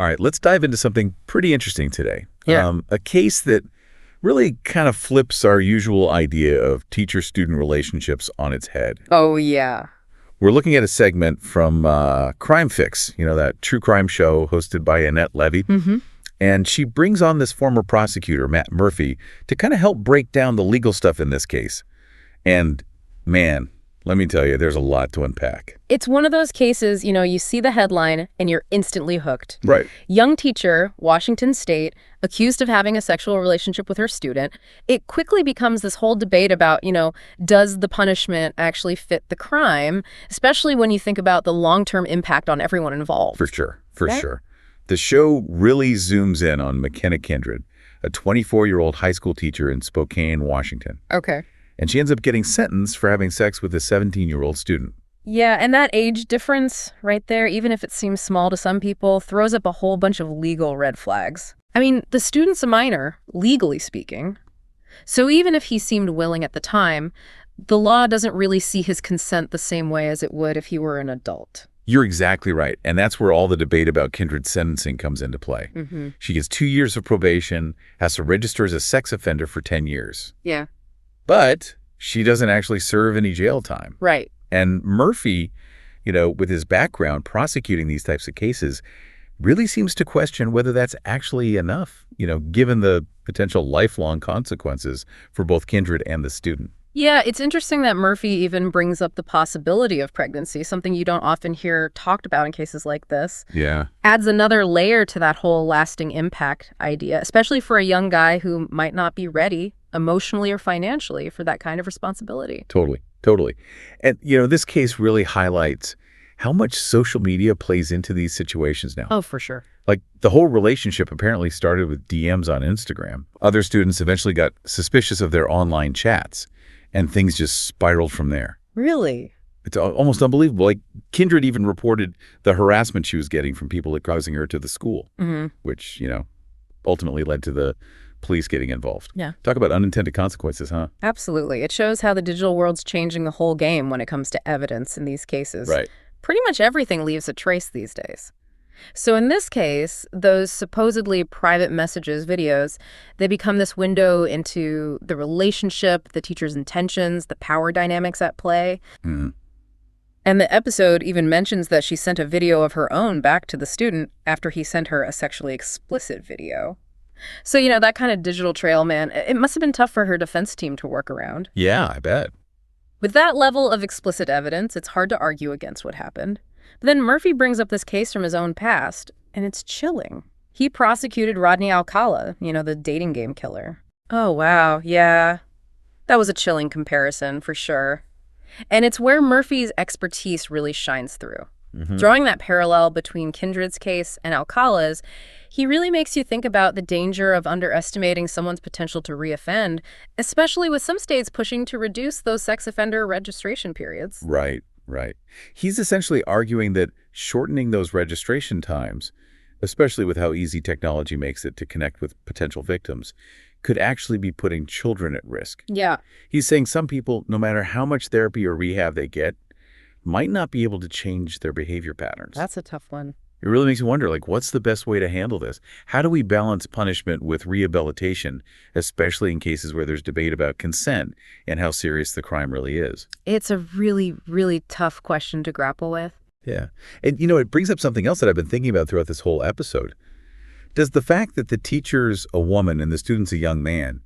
All right, let's dive into something pretty interesting today. Yeah. A case that really kind of flips our usual idea of teacher-student relationships on its head. Oh, yeah. We're looking at a segment from Crime Fix, that true crime show hosted by Annette Levy. Mm-hmm. And she brings on this former prosecutor, Matt Murphy, to kind of help break down the legal stuff in this case. And, man, let me tell you, there's a lot to unpack. It's one of those cases, you see the headline and you're instantly hooked. Right. Young teacher, Washington State, accused of having a sexual relationship with her student. It quickly becomes this whole debate about, does the punishment actually fit the crime, especially when you think about the long-term impact on everyone involved. For sure. The show really zooms in on McKenna Kindred, a 24-year-old high school teacher in Spokane, Washington. Okay. And she ends up getting sentenced for having sex with a 17-year-old student. Yeah, and that age difference right there, even if it seems small to some people, throws up a whole bunch of legal red flags. I mean, the student's a minor, legally speaking. So even if he seemed willing at the time, the law doesn't really see his consent the same way as it would if he were an adult. You're exactly right. And that's where all the debate about Kindred's sentencing comes into play. Mm-hmm. She gets 2 years of probation, has to register as a sex offender for 10 years. Yeah. But she doesn't actually serve any jail time. Right. And Murphy, with his background prosecuting these types of cases, really seems to question whether that's actually enough, given the potential lifelong consequences for both Kindred and the student. Yeah, it's interesting that Murphy even brings up the possibility of pregnancy, something you don't often hear talked about in cases like this. Yeah. Adds another layer to that whole lasting impact idea, especially for a young guy who might not be ready emotionally or financially for that kind of responsibility. Totally. And, this case really highlights how much social media plays into these situations now. Oh, for sure. Like, the whole relationship apparently started with DMs on Instagram. Other students eventually got suspicious of their online chats, and things just spiraled from there. Really? It's almost unbelievable. Like, Kindred even reported the harassment she was getting from people exposing her to the school, which, ultimately led to the police getting involved. Yeah. Talk about unintended consequences, huh? Absolutely. It shows how the digital world's changing the whole game when it comes to evidence in these cases. Right. Pretty much everything leaves a trace these days. So in this case, those supposedly private messages, videos, they become this window into the relationship, the teacher's intentions, the power dynamics at play. Mm-hmm. And the episode even mentions that she sent a video of her own back to the student after he sent her a sexually explicit video. So, that kind of digital trail, man, it must have been tough for her defense team to work around. Yeah, I bet. With that level of explicit evidence, it's hard to argue against what happened. But then Murphy brings up this case from his own past, and it's chilling. He prosecuted Rodney Alcala, the dating game killer. Oh, wow, yeah. That was a chilling comparison, for sure. And it's where Murphy's expertise really shines through. Mm-hmm. Drawing that parallel between Kindred's case and Alcala's, he really makes you think about the danger of underestimating someone's potential to reoffend, especially with some states pushing to reduce those sex offender registration periods. Right. He's essentially arguing that shortening those registration times, especially with how easy technology makes it to connect with potential victims, could actually be putting children at risk. Yeah. He's saying some people, no matter how much therapy or rehab they get, might not be able to change their behavior patterns. That's a tough one. It really makes you wonder, what's the best way to handle this? How do we balance punishment with rehabilitation, especially in cases where there's debate about consent and how serious the crime really is? It's a really, really tough question to grapple with. Yeah. And, it brings up something else that I've been thinking about throughout this whole episode. Does the fact that the teacher's a woman and the student's a young man,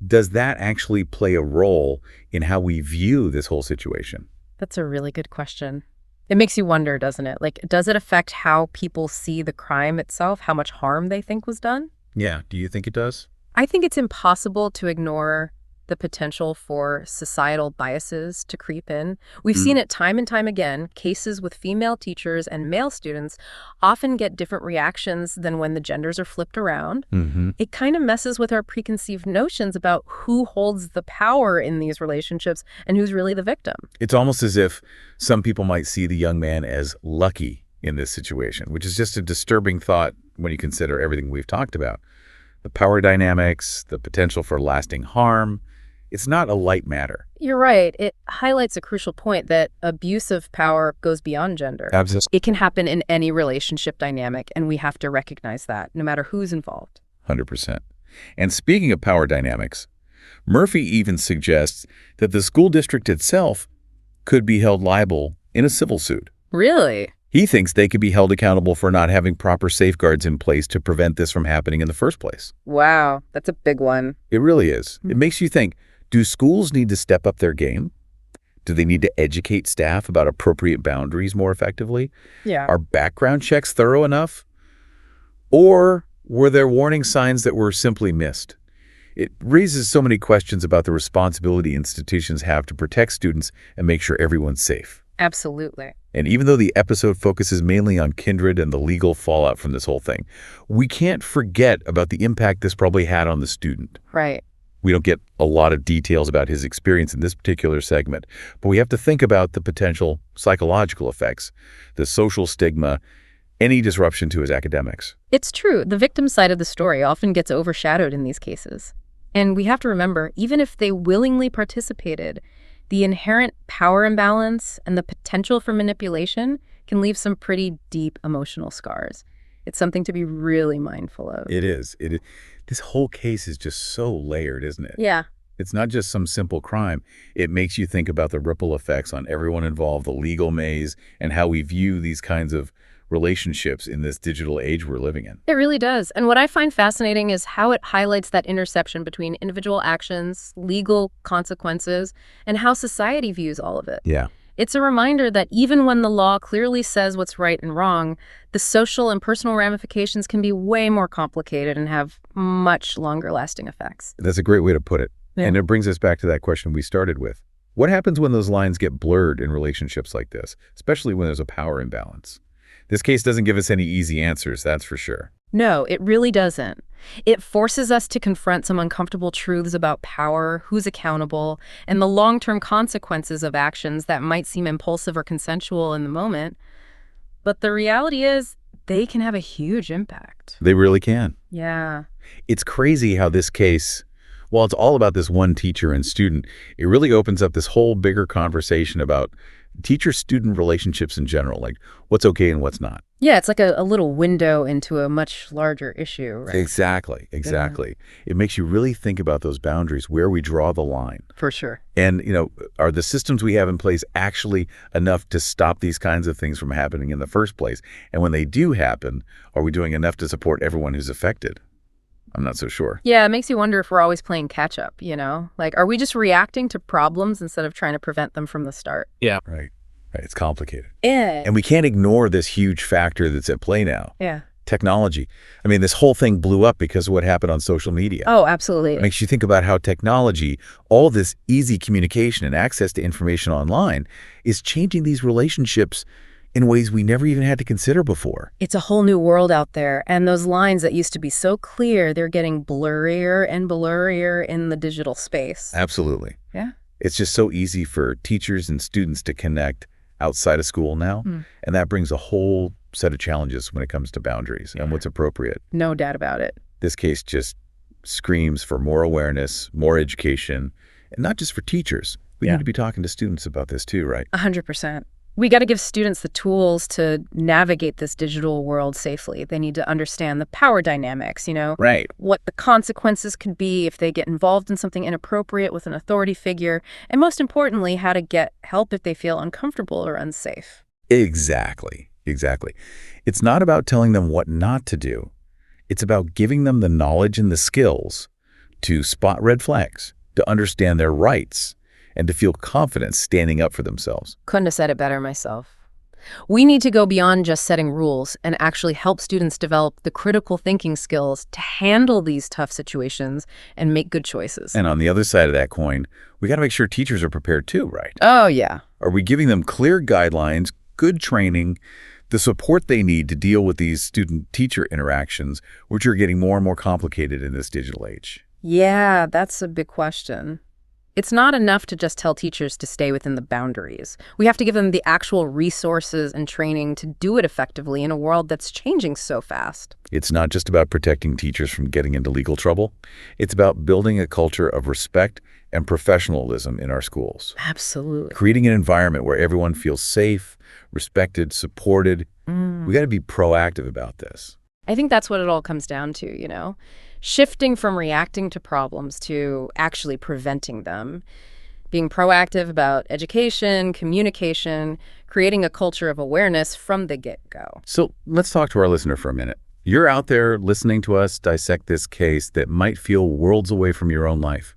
does that actually play a role in how we view this whole situation? That's a really good question. It makes you wonder, doesn't it? Does it affect how people see the crime itself, how much harm they think was done? Yeah. Do you think it does? I think it's impossible to ignore the potential for societal biases to creep in. We've seen it time and time again. Cases with female teachers and male students often get different reactions than when the genders are flipped around. Mm-hmm. It kind of messes with our preconceived notions about who holds the power in these relationships and who's really the victim. It's almost as if some people might see the young man as lucky in this situation, which is just a disturbing thought when you consider everything we've talked about. The power dynamics, the potential for lasting harm, It's not a light matter. You're right. It highlights a crucial point that abuse of power goes beyond gender. Absolutely. It can happen in any relationship dynamic, and we have to recognize that, no matter who's involved. 100%. And speaking of power dynamics, Murphy even suggests that the school district itself could be held liable in a civil suit. Really? He thinks they could be held accountable for not having proper safeguards in place to prevent this from happening in the first place. Wow, that's a big one. It really is. It makes you think, do schools need to step up their game? Do they need to educate staff about appropriate boundaries more effectively? Yeah. Are background checks thorough enough? Or were there warning signs that were simply missed? It raises so many questions about the responsibility institutions have to protect students and make sure everyone's safe. Absolutely. And even though the episode focuses mainly on Kindred and the legal fallout from this whole thing, we can't forget about the impact this probably had on the student. Right. We don't get a lot of details about his experience in this particular segment, but we have to think about the potential psychological effects, the social stigma, any disruption to his academics. It's true. The victim side of the story often gets overshadowed in these cases. And we have to remember, even if they willingly participated, the inherent power imbalance and the potential for manipulation can leave some pretty deep emotional scars. It's something to be really mindful of. It is. This whole case is just so layered, isn't it? Yeah. It's not just some simple crime. It makes you think about the ripple effects on everyone involved, the legal maze, and how we view these kinds of relationships in this digital age we're living in. It really does. And what I find fascinating is how it highlights that intersection between individual actions, legal consequences, and how society views all of it. Yeah. It's a reminder that even when the law clearly says what's right and wrong, the social and personal ramifications can be way more complicated and have much longer lasting effects. That's a great way to put it. Yeah. And it brings us back to that question we started with. What happens when those lines get blurred in relationships like this, especially when there's a power imbalance? This case doesn't give us any easy answers, that's for sure. No, it really doesn't. It forces us to confront some uncomfortable truths about power, who's accountable, and the long-term consequences of actions that might seem impulsive or consensual in the moment. But the reality is, they can have a huge impact. They really can. Yeah. It's crazy how this case, while it's all about this one teacher and student, it really opens up this whole bigger conversation about teacher-student relationships in general, like what's okay and what's not. Yeah, it's like a little window into a much larger issue, right? Exactly. It makes you really think about those boundaries, where we draw the line. For sure. And, are the systems we have in place actually enough to stop these kinds of things from happening in the first place? And when they do happen, are we doing enough to support everyone who's affected? I'm not so sure. Yeah, it makes you wonder if we're always playing catch up, Like, are we just reacting to problems instead of trying to prevent them from the start? Yeah. Right. It's complicated. Yeah. And we can't ignore this huge factor that's at play now. Yeah. Technology. I mean, this whole thing blew up because of what happened on social media. Oh, absolutely. It makes you think about how technology, all this easy communication and access to information online, is changing these relationships in ways we never even had to consider before. It's a whole new world out there, and those lines that used to be so clear, they're getting blurrier and blurrier in the digital space. Absolutely. Yeah. It's just so easy for teachers and students to connect outside of school now, and that brings a whole set of challenges when it comes to boundaries and what's appropriate. No doubt about it. This case just screams for more awareness, more education, and not just for teachers. We need to be talking to students about this too, right? 100%. We got to give students the tools to navigate this digital world safely. They need to understand the power dynamics, Right. what the consequences could be if they get involved in something inappropriate with an authority figure, and most importantly, how to get help if they feel uncomfortable or unsafe. Exactly. It's not about telling them what not to do. It's about giving them the knowledge and the skills to spot red flags, to understand their rights, and to feel confident standing up for themselves. Couldn't have said it better myself. We need to go beyond just setting rules and actually help students develop the critical thinking skills to handle these tough situations and make good choices. And on the other side of that coin, we got to make sure teachers are prepared too, right? Oh, yeah. Are we giving them clear guidelines, good training, the support they need to deal with these student-teacher interactions, which are getting more and more complicated in this digital age? Yeah, that's a big question. It's not enough to just tell teachers to stay within the boundaries. We have to give them the actual resources and training to do it effectively in a world that's changing so fast. It's not just about protecting teachers from getting into legal trouble. It's about building a culture of respect and professionalism in our schools. Absolutely. Creating an environment where everyone feels safe, respected, supported. We got to be proactive about this. I think that's what it all comes down to, shifting from reacting to problems to actually preventing them, being proactive about education, communication, creating a culture of awareness from the get-go. So let's talk to our listener for a minute. You're out there listening to us dissect this case that might feel worlds away from your own life.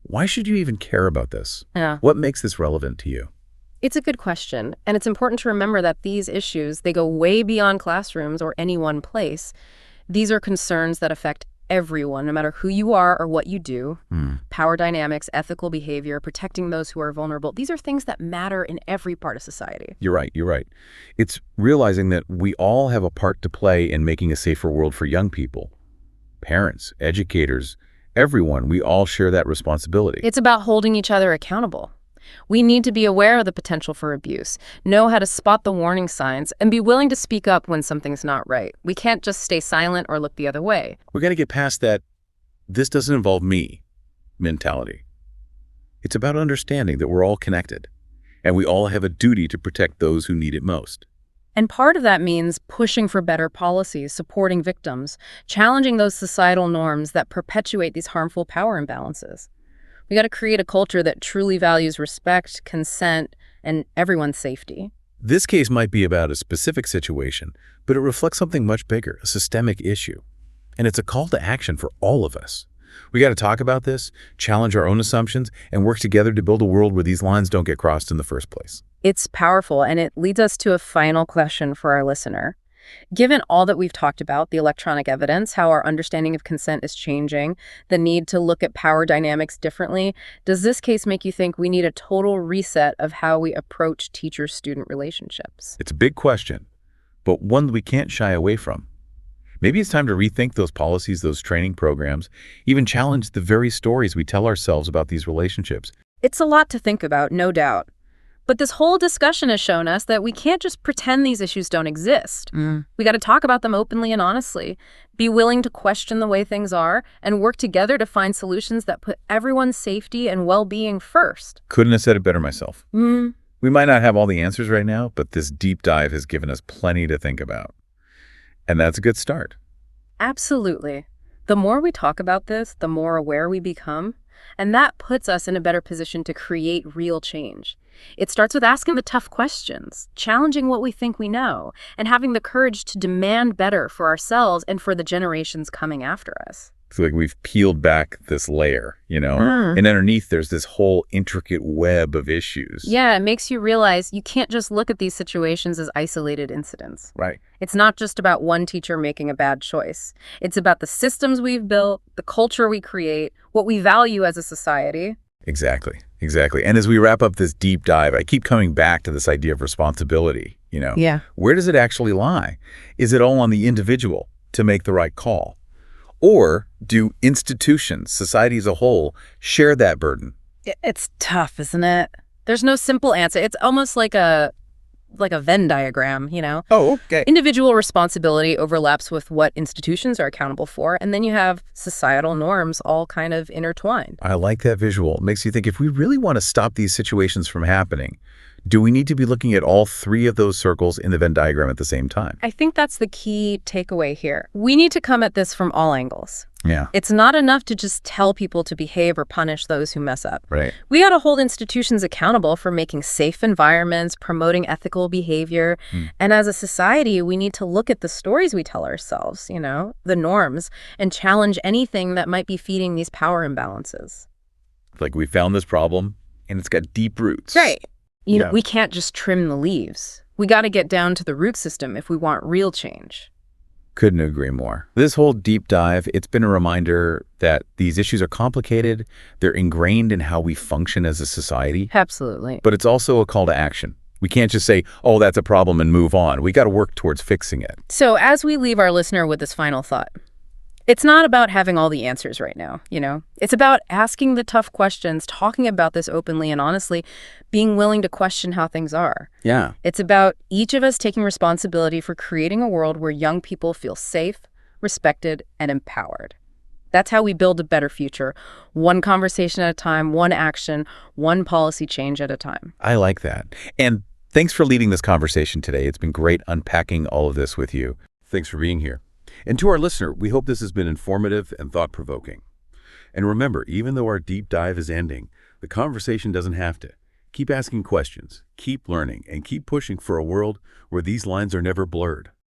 Why should you even care about this? Yeah. What makes this relevant to you? It's a good question, and it's important to remember that these issues, they go way beyond classrooms or any one place. These are concerns that affect everyone, no matter who you are or what you do. Power dynamics, ethical behavior, protecting those who are vulnerable. These are things that matter in every part of society. You're right. It's realizing that we all have a part to play in making a safer world for young people. Parents, educators, everyone, we all share that responsibility. It's about holding each other accountable. We need to be aware of the potential for abuse, know how to spot the warning signs, and be willing to speak up when something's not right. We can't just stay silent or look the other way. We got to get past that "this doesn't involve me" mentality. It's about understanding that we're all connected, and we all have a duty to protect those who need it most. And part of that means pushing for better policies, supporting victims, challenging those societal norms that perpetuate these harmful power imbalances. We got to create a culture that truly values respect, consent, and everyone's safety. This case might be about a specific situation, but it reflects something much bigger, a systemic issue. And it's a call to action for all of us. We got to talk about this, challenge our own assumptions, and work together to build a world where these lines don't get crossed in the first place. It's powerful, and it leads us to a final question for our listener. Given all that we've talked about, the electronic evidence, how our understanding of consent is changing, the need to look at power dynamics differently, does this case make you think we need a total reset of how we approach teacher-student relationships? It's a big question, but one that we can't shy away from. Maybe it's time to rethink those policies, those training programs, even challenge the very stories we tell ourselves about these relationships. It's a lot to think about, no doubt. But this whole discussion has shown us that we can't just pretend these issues don't exist. We got to talk about them openly and honestly, be willing to question the way things are, and work together to find solutions that put everyone's safety and well-being first. Couldn't have said it better myself. We might not have all the answers right now, but this deep dive has given us plenty to think about. And that's a good start. Absolutely. The more we talk about this, the more aware we become, and that puts us in a better position to create real change. It starts with asking the tough questions, challenging what we think we know, and having the courage to demand better for ourselves and for the generations coming after us. It's like we've peeled back this layer, and underneath there's this whole intricate web of issues. Yeah, it makes you realize you can't just look at these situations as isolated incidents. Right. It's not just about one teacher making a bad choice. It's about the systems we've built, the culture we create, what we value as a society. Exactly. And as we wrap up this deep dive, I keep coming back to this idea of responsibility, Yeah. Where does it actually lie? Is it all on the individual to make the right call? Or do institutions, society as a whole, share that burden? It's tough, isn't it? There's no simple answer. It's almost like a Venn diagram, Oh, okay. Individual responsibility overlaps with what institutions are accountable for, and then you have societal norms all kind of intertwined. I like that visual. It makes you think, if we really want to stop these situations from happening, do we need to be looking at all three of those circles in the Venn diagram at the same time? I think that's the key takeaway here. We need to come at this from all angles. Yeah. It's not enough to just tell people to behave or punish those who mess up. Right. We got to hold institutions accountable for making safe environments, promoting ethical behavior. And as a society, we need to look at the stories we tell ourselves, the norms, and challenge anything that might be feeding these power imbalances. Like, we found this problem, and it's got deep roots. Right. We can't just trim the leaves. We got to get down to the root system if we want real change. Couldn't agree more. This whole deep dive, it's been a reminder that these issues are complicated. They're ingrained in how we function as a society. Absolutely. But it's also a call to action. We can't just say, oh, that's a problem and move on. We got to work towards fixing it. So as we leave our listener with this final thought, It's not about having all the answers right now, It's about asking the tough questions, talking about this openly and honestly, being willing to question how things are. Yeah. It's about each of us taking responsibility for creating a world where young people feel safe, respected, and empowered. That's how we build a better future, one conversation at a time, one action, one policy change at a time. I like that. And thanks for leading this conversation today. It's been great unpacking all of this with you. Thanks for being here. And to our listener, we hope this has been informative and thought-provoking. And remember, even though our deep dive is ending, the conversation doesn't have to. Keep asking questions, keep learning, and keep pushing for a world where these lines are never blurred.